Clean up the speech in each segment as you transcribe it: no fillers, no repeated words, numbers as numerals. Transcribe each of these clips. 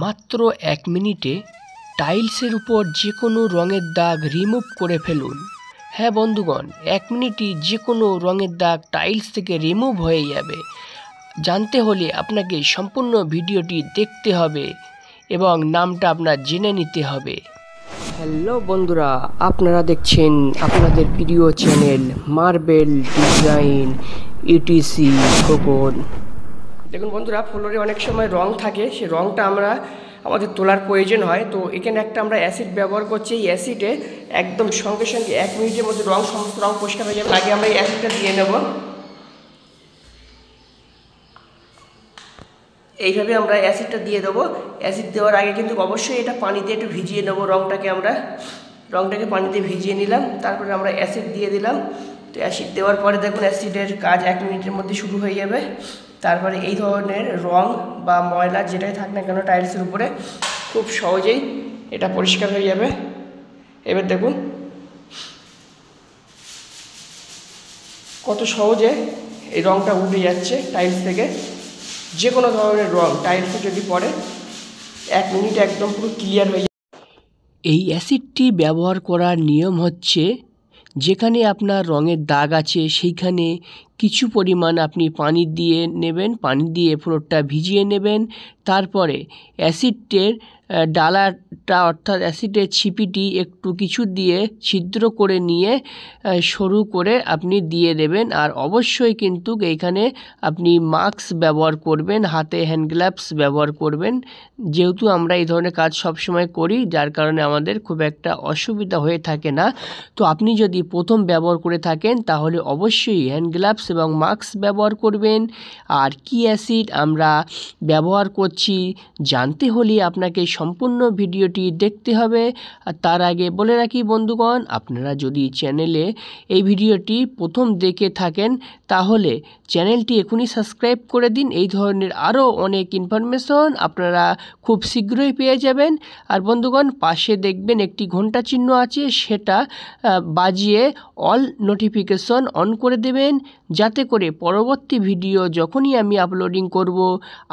মাত্র 1 মিনিটে টাইলসের উপর যে কোনো রঙের দাগ রিমুভ করে ফেলুন। হ্যাঁ বন্ধুগণ, 1 মিনিটই যে কোনো রঙের দাগ টাইলস থেকে রিমুভ হয়ে যাবে। জানতে হলে আপনাকে সম্পূর্ণ ভিডিওটি দেখতে হবে এবং নামটা আপনার জেনে নিতে হবে। হ্যালো বন্ধুরা, আপনারা দেখছেন আপনাদের প্রিয় চ্যানেল মার্বেল ডিজাইন ETC-KHOKON। দেখুন বন্ধুরা, ফ্লোরে অনেক সময় রং থাকে, সেই রংটা আমাদের তোলার প্রয়োজন হয়। তো এখানে একটা আমরা অ্যাসিড ব্যবহার করছি। এই অ্যাসিডে একদম সঙ্গে সঙ্গে 1 মিনিটের মধ্যে সমস্ত রং পরিষ্কার হয়ে যাবে। আগে আমরা এই অ্যাসিডটা দিয়ে নেব। এইভাবে আমরা অ্যাসিডটা দিয়ে দেবো। অ্যাসিড দেওয়ার আগে কিন্তু অবশ্যই এটা পানিতে একটু ভিজিয়ে নেবো। রংটাকে পানিতে ভিজিয়ে নিলাম, তারপরে আমরা অ্যাসিড দিয়ে দিলাম। তো অ্যাসিড দেওয়ার পরে দেখুন অ্যাসিডের কাজ 1 মিনিটের মধ্যে শুরু হয়ে যাবে। তারপরে এই ধরনের রং বা ময়লা যেটাই থাক না কেন টাইলসের উপরে খুব সহজেই এটা পরিষ্কার হয়ে যাবে। এবার দেখুন কত সহজে এই রংটা উঠে যাচ্ছে টাইলস থেকে। যে কোনো ধরনের রং টাইলসে যদি পড়ে 1 মিনিট একদম পুরো ক্লিয়ার হয়ে যাবে। এই অ্যাসিডটি ব্যবহার করার নিয়ম হচ্ছে, যেখানে আপনার রঙের দাগ আছে সেইখানে কিছু পরিমাণ আপনি পানি দিয়ে নেবেন, পানি দিয়ে ফ্লোরটা ভিজিয়ে নেবেন। তারপরে অ্যাসিডের ডালাটা অর্থাৎ অ্যাসিডের ছিপিটি একটু কিছু দিয়ে ছিদ্র করে নিয়ে সরু করে আপনি দিয়ে দেবেন। আর অবশ্যই কিন্তু এইখানে আপনি মাস্ক ব্যবহার করবেন, হাতে হ্যান্ড গ্লাভস ব্যবহার করবেন। যেহেতু আমরা এই ধরনের কাজ সবসময় করি, যার কারণে আমাদের খুব একটা অসুবিধা হয়ে থাকে না। তো আপনি যদি প্রথম ব্যবহার করে থাকেন তাহলে অবশ্যই হ্যান্ড গ্লাভস এবং মাস্ক ব্যবহার করবেন। আর কি অ্যাসিড আমরা ব্যবহার করছি জানতে হলে আপনাকে সম্পূর্ণ ভিডিওটি দেখতে হবে। আর তার আগে বলে রাখি বন্ধুগণ, আপনারা যদি চ্যানেলে এই ভিডিওটি প্রথম দেখে থাকেন তাহলে চ্যানেলটি এখনই সাবস্ক্রাইব করে দিন। এই ধরনের আরও অনেক ইনফরমেশন আপনারা খুব শীঘ্রই পেয়ে যাবেন। আর বন্ধুগণ, পাশে দেখবেন একটি ঘন্টা চিহ্ন আছে, সেটা বাজিয়ে অল নোটিফিকেশন অন করে দেবেন, যাতে করে পরবর্তী ভিডিও যখনই আমি আপলোডিং করব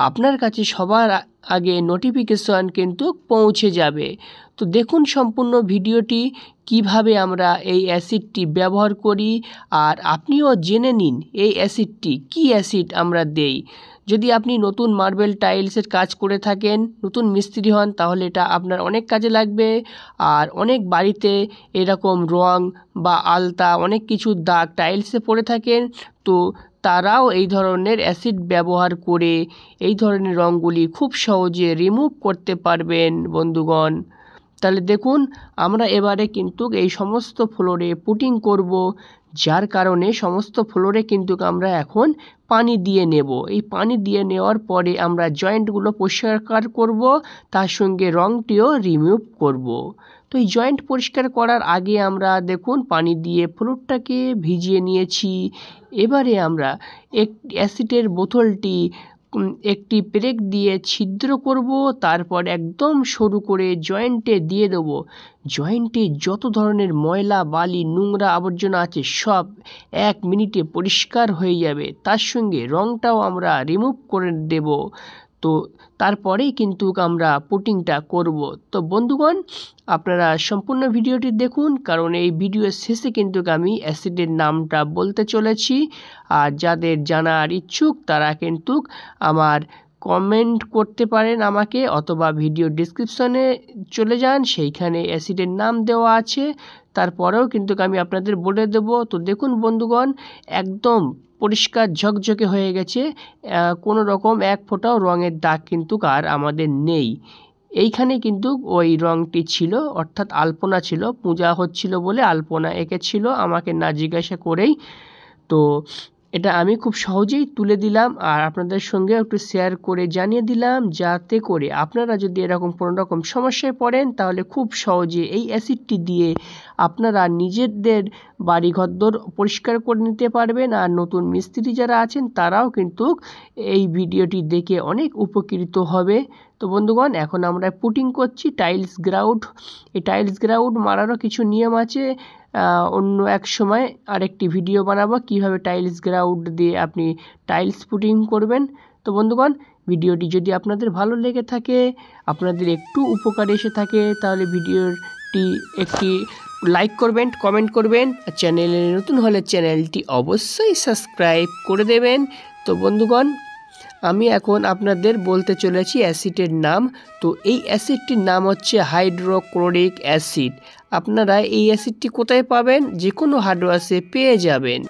আপনার কাছে সবার আগে নোটিফিকেশন কিন্তু পৌঁছে যাবে। তো দেখুন সম্পূর্ণ ভিডিওটি কিভাবে আমরা এই অ্যাসিডটি ব্যবহার করি, আর আপনিও জেনে নিন এই অ্যাসিডটি কী অ্যাসিড আমরা দেই। যদি আপনি নতুন মার্বেল টাইলসের কাজ করে থাকেন, নতুন মিস্ত্রি হন, তাহলে এটা আপনার অনেক কাজে লাগবে। আর অনেক বাড়িতে এরকম রং বা আলতা অনেক কিছু দাগ টাইলসে পড়ে থাকেন, তো তারাও এই ধরনের অ্যাসিড ব্যবহার করে এই ধরনের রঙগুলি খুব সহজে রিমুভ করতে পারবেন বন্ধুগণ। তাহলে দেখুন আমরা এবারে কিন্তু এই সমস্ত ফ্লোরে পুটিং করব, যার কারণে সমস্ত ফ্লোরে কিন্তু আমরা এখন পানি দিয়ে নেব। এই পানি দিয়ে নেওয়ার পরে আমরা জয়েন্টগুলো পরিষ্কার করব, তার সঙ্গে রঙটিও রিমুভ করব। তো এই জয়েন্ট পরিষ্কার করার আগে আমরা দেখুন পানি দিয়ে ফ্লোরটাকে ভিজিয়ে নিয়েছি। এবারে আমরা অ্যাসিডের বোতলটি একটি পেরেক দিয়ে ছিদ্র করব, তারপর একদম সরু করে জয়েন্টে দিয়ে দেব। জয়েন্টে যত ধরনের ময়লা বালি নোংরা আবর্জনা আছে সব 1 মিনিটে পরিষ্কার হয়ে যাবে। তার সঙ্গে রঙটাও আমরা রিমুভ করে দেব। তো তারপরেই কিন্তু আমরা পুটিংটা করব। তো বন্ধুগণ, আপনারা সম্পূর্ণ ভিডিওটি দেখুন, কারণ এই ভিডিওর শেষে কিন্তু আমি অ্যাসিডের নামটা বলতে চলেছি। আর যাদের জানার ইচ্ছুক তারা কিন্তু আমার কমেন্ট করতে পারেন আমাকে, অথবা ভিডিও ডিসক্রিপশনে চলে যান, সেইখানে অ্যাসিডের নাম দেওয়া আছে, তারপরেও কিন্তু আমি আপনাদের বলে দেব। তো দেখুন বন্ধুগণ, একদম পরিষ্কার ঝকঝকে হয়ে গেছে, কোনো রকম 1 ফোঁটাও রঙের দাগ কিন্তু আর আমাদের নেই। এইখানে কিন্তু ওই রঙটি ছিল, অর্থাৎ আলপনা ছিল, পূজা হচ্ছিল বলে আলপনা এঁকেছিল আমাকে না জিজ্ঞাসা করেই। তো এটা আমি খুব সহজেই তুলে দিলাম আর আপনাদের সঙ্গে একটু শেয়ার করে জানিয়ে দিলাম, যাতে করে আপনারা যদি এরকম কোনো রকম সমস্যায় পড়েন তাহলে খুব সহজে এই অ্যাসিডটি দিয়ে আপনারা নিজেদের বাড়িঘর পরিষ্কার করে নিতে পারবেন। আর নতুন মিস্ত্রি যারা আছেন তারাও কিন্তু এই ভিডিওটি দেখে অনেক উপকৃত হবে। তো বন্ধুগণ, এখন আমরা পুটিং করছি টাইলস গ্রাউট। এই টাইলস গ্রাউট মারারও কিছু নিয়ম আছে, অন্য এক সময় আরেকটি ভিডিও বানাবো কিভাবে টাইলস গ্রাউট দিয়ে আপনি টাইলস পুটিং করবেন। তো বন্ধুগণ, ভিডিওটি যদি আপনাদের ভালো লেগে থাকে, আপনাদের একটু উপকার এসে থাকে, তাহলে ভিডিওটি একটি লাইক করবেন, কমেন্ট করবেন, আর চ্যানেলে নতুন হলে চ্যানেলটি অবশ্যই সাবস্ক্রাইব করে দেবেন। তো বন্ধুগণ, আমি এখন আপনাদের বলতে চলেছি অ্যাসিডের নাম। তো এই অ্যাসিডটির নাম হচ্ছে হাইড্রোক্লোরিক অ্যাসিড। আপনারা এই অ্যাসিডটি কোথায় পাবেন? যে কোনো হার্ডওয়্যারে পেয়ে যাবেন।